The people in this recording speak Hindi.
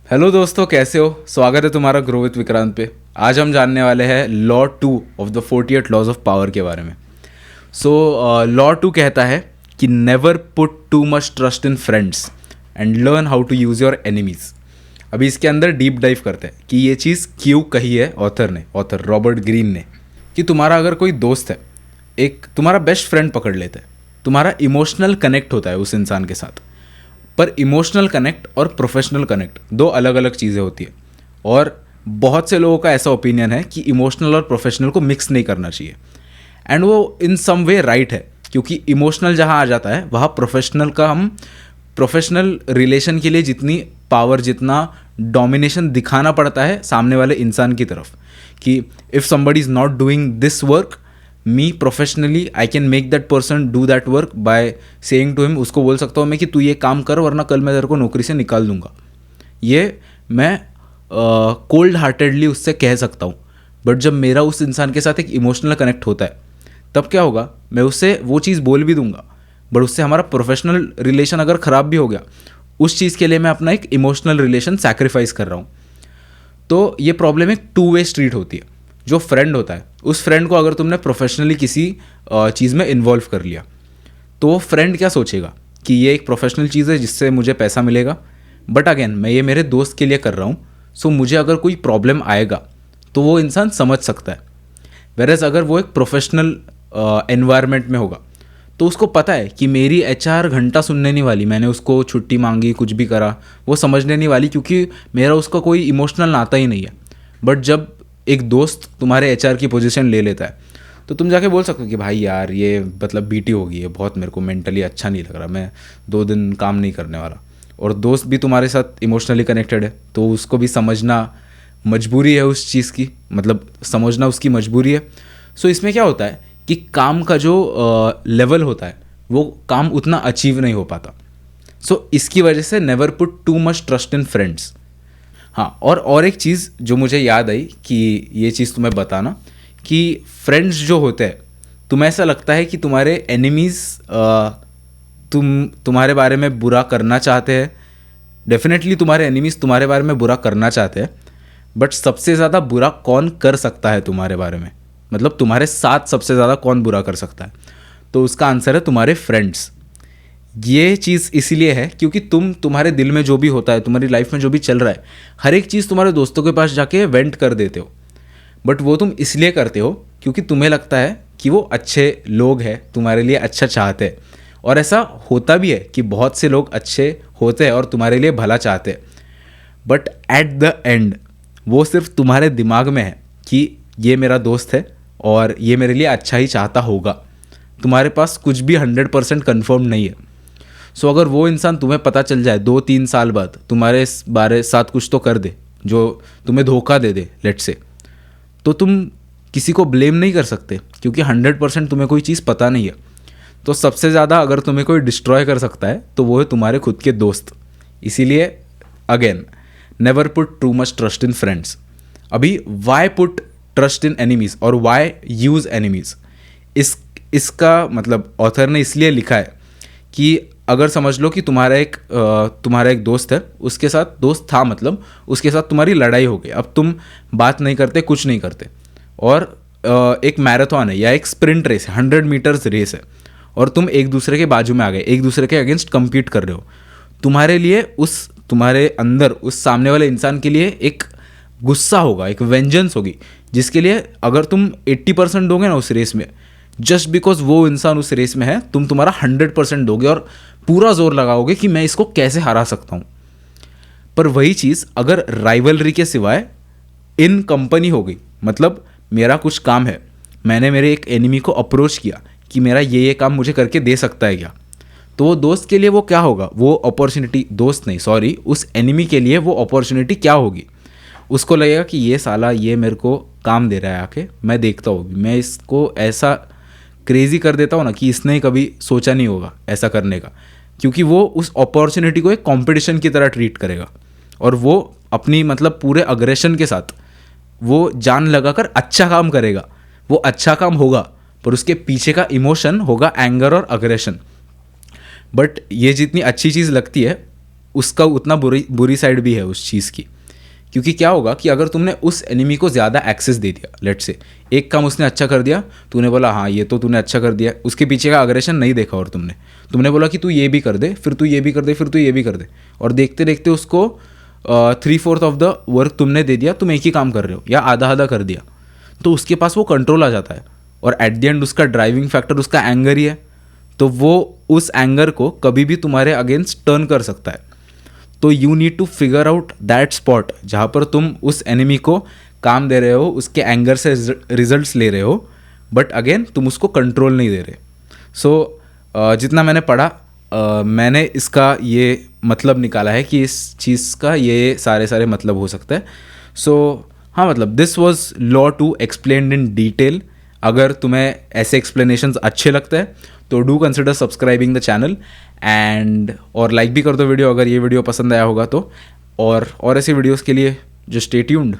हेलो दोस्तों, कैसे हो? स्वागत है तुम्हारा ग्रो विथ विक्रांत पे। आज हम जानने वाले हैं law 2 of the 48 laws of power के बारे में। लॉ 2 कहता है कि never put too much trust in friends and learn how to use your enemies. अभी इसके अंदर डीप डाइव करते हैं कि ये चीज़ क्यों कही है ऑथर रॉबर्ट ग्रीन ने, कि तुम्हारा अगर कोई दोस्त है, एक तुम्हारा बेस्ट फ्रेंड पकड़ लेता है, तुम्हारा इमोशनल कनेक्ट होता है उस इंसान के साथ। पर इमोशनल कनेक्ट और प्रोफेशनल कनेक्ट दो अलग अलग चीज़ें होती है, और बहुत से लोगों का ऐसा ओपिनियन है कि इमोशनल और प्रोफेशनल को मिक्स नहीं करना चाहिए। एंड वो इन सम वे राइट है, क्योंकि इमोशनल जहाँ आ जाता है वहाँ प्रोफेशनल रिलेशन के लिए जितनी पावर, जितना डोमिनेशन दिखाना पड़ता है सामने वाले इंसान की तरफ, कि if somebody is not doing this work, me professionally I can make that person do that work by saying to him. उसको बोल सकता हूँ मैं कि तू ये काम कर, वरना कल मैं तेरे को नौकरी से निकाल दूंगा। ये मैं कोल्ड हार्टेडली उससे कह सकता हूँ। बट जब मेरा उस इंसान के साथ एक इमोशनल कनेक्ट होता है, तब क्या होगा, मैं उससे वो चीज़ बोल भी दूंगा, बट उससे हमारा प्रोफेशनल रिलेशन अगर ख़राब भी हो गया, उस चीज़ के लिए मैं अपना एक इमोशनल रिलेशन सैक्रिफाइस कर रहा हूँ। तो ये प्रॉब्लम एक टू वे स्ट्रीट होती है। जो फ्रेंड होता है, उस फ्रेंड को अगर तुमने प्रोफेशनली किसी चीज़ में इन्वॉल्व कर लिया, तो वो फ्रेंड क्या सोचेगा कि ये एक प्रोफेशनल चीज़ है जिससे मुझे पैसा मिलेगा, बट अगेन मैं ये मेरे दोस्त के लिए कर रहा हूँ, सो मुझे अगर कोई प्रॉब्लम आएगा तो वो इंसान समझ सकता है। वेरएज अगर वो एक प्रोफेशनल एनवायरनमेंट में होगा, तो उसको पता है कि मेरी एचआर घंटा सुनने नहीं वाली, मैंने उसको छुट्टी मांगी, कुछ भी करा, वो समझने नहीं वाली, क्योंकि मेरा उसका कोई इमोशनल नाता ही नहीं है। बट जब एक दोस्त तुम्हारे एचआर की पोजीशन ले लेता है, तो तुम जाके बोल सकते हो कि भाई यार, ये मतलब बीटी हो गई है बहुत, मेरे को मेंटली अच्छा नहीं लग रहा, मैं 2 दिन काम नहीं करने वाला। और दोस्त भी तुम्हारे साथ इमोशनली कनेक्टेड है, तो उसको भी समझना मजबूरी है उस चीज़ की, मतलब समझना उसकी मजबूरी है। सो इसमें क्या होता है कि काम का जो लेवल होता है, वो काम उतना अचीव नहीं हो पाता। सो इसकी वजह से never put too much trust in friends. हाँ, और एक चीज़ जो मुझे याद आई कि ये चीज़ तुम्हें बताना, कि फ्रेंड्स जो होते हैं, तुम्हें ऐसा लगता है कि तुम्हारे एनिमीज़ तुम्हारे बारे में बुरा करना चाहते हैं। डेफिनेटली तुम्हारे एनिमीज़ तुम्हारे बारे में बुरा करना चाहते हैं, बट सबसे ज़्यादा बुरा कौन कर सकता है तुम्हारे बारे में, मतलब तुम्हारे साथ सबसे ज़्यादा कौन बुरा कर सकता है? तो उसका आंसर है तुम्हारे फ्रेंड्स। ये चीज़ इसीलिए है क्योंकि तुम्हारे दिल में जो भी होता है, तुम्हारी लाइफ में जो भी चल रहा है, हर एक चीज़ तुम्हारे दोस्तों के पास जाके वेंट कर देते हो। बट वो तुम इसलिए करते हो क्योंकि तुम्हें लगता है कि वो अच्छे लोग हैं, तुम्हारे लिए अच्छा चाहते हैं। और ऐसा होता भी है कि बहुत से लोग अच्छे होते हैं और तुम्हारे लिए भला चाहते हैं, बट एट द एंड वो सिर्फ तुम्हारे दिमाग में है कि ये मेरा दोस्त है और ये मेरे लिए अच्छा ही चाहता होगा। तुम्हारे पास कुछ भी 100% कन्फर्म नहीं है। सो अगर वो इंसान तुम्हें पता चल जाए 2-3 साल बाद, तुम्हारे बारे साथ कुछ तो कर दे जो तुम्हें धोखा दे दे लेट से, तो तुम किसी को ब्लेम नहीं कर सकते, क्योंकि 100% तुम्हें कोई चीज़ पता नहीं है। तो सबसे ज़्यादा अगर तुम्हें कोई डिस्ट्रॉय कर सकता है, तो वो है तुम्हारे खुद के दोस्त। इसीलिए again, never put too much trust in friends. अभी why put trust in enemies और वाई यूज़ एनिमीज़, इसका मतलब ऑथर ने इसलिए लिखा है कि अगर समझ लो कि तुम्हारा एक दोस्त है, उसके साथ दोस्त था, मतलब उसके साथ तुम्हारी लड़ाई हो गई, अब तुम बात नहीं करते, कुछ नहीं करते, और एक मैराथन है या एक स्प्रिंट रेस है, 100 मीटर्स रेस है, और तुम एक दूसरे के बाजू में आ गए, एक दूसरे के अगेंस्ट कम्पीट कर रहे हो। तुम्हारे लिए तुम्हारे अंदर उस सामने वाले इंसान के लिए एक गुस्सा होगा, एक वेंजेंस होगी, जिसके लिए अगर तुम 80% दोगे ना उस रेस में, जस्ट बिकॉज वो इंसान उस रेस में है, तुम्हारा 100% दोगे और पूरा जोर लगाओगे कि मैं इसको कैसे हरा सकता हूँ। पर वही चीज़ अगर राइवलरी के सिवाय इन कंपनी हो गई, मतलब मेरा कुछ काम है, मैंने मेरे एक एनिमी को अप्रोच किया कि मेरा ये काम मुझे करके दे सकता है क्या, तो वो दोस्त के लिए वो क्या होगा, वो अपॉर्चुनिटी, दोस्त नहीं सॉरी, उस एनिमी के लिए वो अपॉर्चुनिटी क्या होगी? उसको लगेगा कि ये साला ये मेरे को काम दे रहा है, आके मैं देखता हूँ, मैं इसको ऐसा क्रेज़ी कर देता हूँ ना कि इसने कभी सोचा नहीं होगा ऐसा करने का, क्योंकि वो उस अपॉर्चुनिटी को एक कंपटीशन की तरह ट्रीट करेगा, और वो अपनी मतलब पूरे अग्रेशन के साथ वो जान लगाकर अच्छा काम करेगा। वो अच्छा काम होगा, पर उसके पीछे का इमोशन होगा एंगर और अग्रेशन। बट ये जितनी अच्छी चीज़ लगती है, उसका उतना बुरी साइड भी है उस चीज़ की। क्योंकि क्या होगा कि अगर तुमने उस एनिमी को ज़्यादा एक्सेस दे दिया, लेट से एक काम उसने अच्छा कर दिया, तूने बोला हाँ ये तो तूने अच्छा कर दिया, उसके पीछे का अग्रेशन नहीं देखा और तुमने बोला कि तू ये भी कर दे, फिर तू ये भी कर दे, फिर तू ये भी कर दे, और देखते देखते उसको 3/4 ऑफ द वर्क तुमने दे दिया, तुम एक ही काम कर रहे हो या आधा आधा कर दिया, तो उसके पास वो कंट्रोल आ जाता है। और एट द एंड उसका ड्राइविंग फैक्टर उसका एंगर ही है, तो वो उस एंगर को कभी भी तुम्हारे अगेंस्ट टर्न कर सकता है। तो you need to figure out that spot जहाँ पर तुम उस एनिमी को काम दे रहे हो, उसके एंगर से रिजल्ट्स ले रहे हो, बट अगेन तुम उसको कंट्रोल नहीं दे रहे। सो जितना मैंने पढ़ा, मैंने इसका ये मतलब निकाला है कि इस चीज़ का ये सारे मतलब हो सकते हैं। सो हाँ, मतलब this was law to explain in detail. अगर तुम्हें ऐसे एक्सप्लेनेशंस अच्छे लगते हैं तो do consider subscribing the channel and और लाइक भी कर दो वीडियो अगर ये वीडियो पसंद आया होगा तो। और ऐसे वीडियोस के लिए जस्ट स्टे ट्यून्ड।